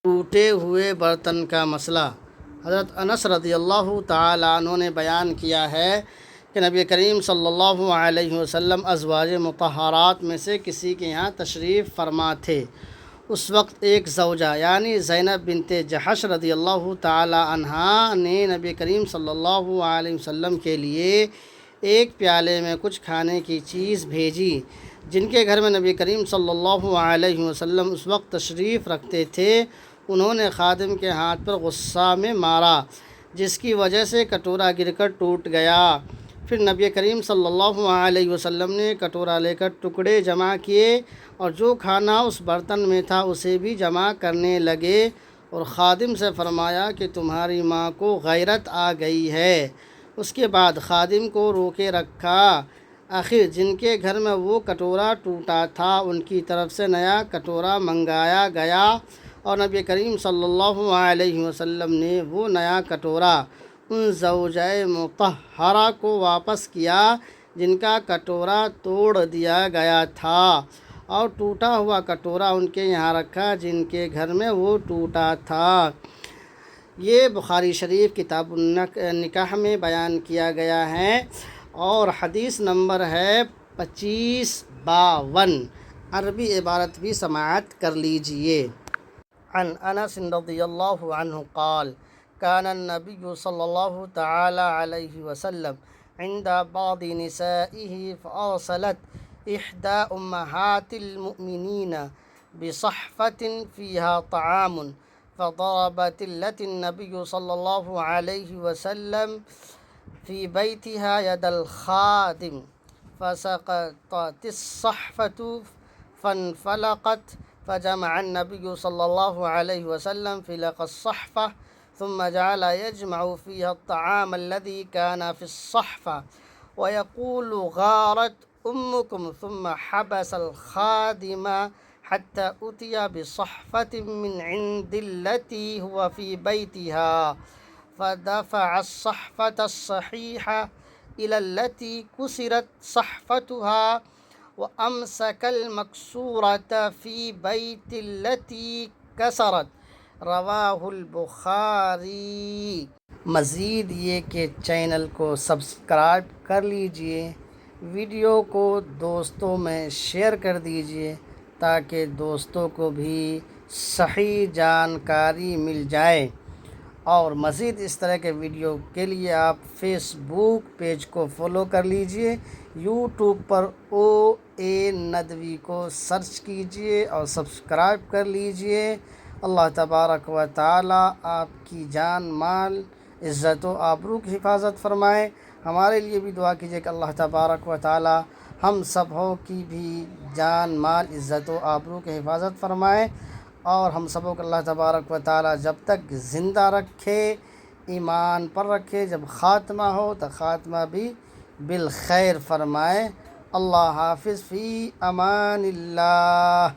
ٹوٹے ہوئے برتن کا مسئلہ۔ حضرت انس رضی اللہ تعالیٰ عنہ نے بیان کیا ہے کہ نبی کریم صلی اللہ علیہ وسلم ازواج مطہرات میں سے کسی کے یہاں تشریف فرما تھے۔ اس وقت ایک زوجہ یعنی زینب بنت جحش رضی اللہ تعالیٰ عنہا نے نبی کریم صلی اللہ علیہ وسلم کے لیے ایک پیالے میں کچھ کھانے کی چیز بھیجی۔ جن کے گھر میں نبی کریم صلی اللہ علیہ وسلم اس وقت تشریف رکھتے تھے، انہوں نے خادم کے ہاتھ پر غصہ میں مارا، جس کی وجہ سے کٹورا گر کر ٹوٹ گیا۔ پھر نبی کریم صلی اللہ علیہ وسلم نے کٹورا لے کر ٹکڑے جمع کیے اور جو کھانا اس برتن میں تھا اسے بھی جمع کرنے لگے، اور خادم سے فرمایا کہ تمہاری ماں کو غیرت آ گئی ہے۔ اس کے بعد خادم کو روکے رکھا۔ آخر جن کے گھر میں وہ کٹورا ٹوٹا تھا ان کی طرف سے نیا کٹورا منگایا گیا، اور نبی کریم صلی اللہ علیہ وسلم نے وہ نیا کٹورا ان زوجہ مطہرہ کو واپس کیا جن کا کٹورا توڑ دیا گیا تھا، اور ٹوٹا ہوا کٹورا ان کے یہاں رکھا جن کے گھر میں وہ ٹوٹا تھا۔ یہ بخاری شریف کتاب النکاح میں بیان کیا گیا ہے، اور حدیث نمبر ہے 2552۔ عربی عبارت بھی سماعت کر لیجئے۔ عن انس رضی اللہ عنہ قال كان النبي صلى الله تعالى عليه وسلم عند بعض نسائه فأرسلت إحدى أمهات المؤمنين بصحفة فيها طعام، فضربت التي النبي صلى الله عليه وسلم في بيتها يد الخادم، فسقطت الصحفة فانفلقت، فجمع النبي صلى الله عليه وسلم فلق الصحفة ثم جعل يجمع فيها الطعام الذي كان في الصحفة ويقول غارت أمكم، ثم حبس الخادم حتى أتي بصحفة من عند التي هو في بيتها، فدفع الصحفة الصحيحة إلى التي كسرت صحفتها، وأمسك المكسورة في بيت التي كسرت۔ رواہ البخاری۔ مزید یہ کہ چینل کو سبسکرائب کر لیجئے، ویڈیو کو دوستوں میں شیئر کر دیجئے تاکہ دوستوں کو بھی صحیح جانکاری مل جائے، اور مزید اس طرح کے ویڈیو کے لیے آپ فیس بک پیج کو فالو کر لیجئے، یوٹیوب پر OA ندوی کو سرچ کیجئے اور سبسکرائب کر لیجئے۔ اللہ تبارک و تعالی آپ کی جان مال عزت و آبرو کی حفاظت فرمائے۔ ہمارے لیے بھی دعا کیجیے کہ اللہ تبارک و تعالی ہم سبوں کی بھی جان مال عزت و آبرو کی حفاظت فرمائے، اور ہم سبوں کو اللہ تبارک و تعالی جب تک زندہ رکھے، ایمان پر رکھے، جب خاتمہ ہو تو خاتمہ بھی بالخیر فرمائے۔ اللہ حافظ، فی امان اللہ۔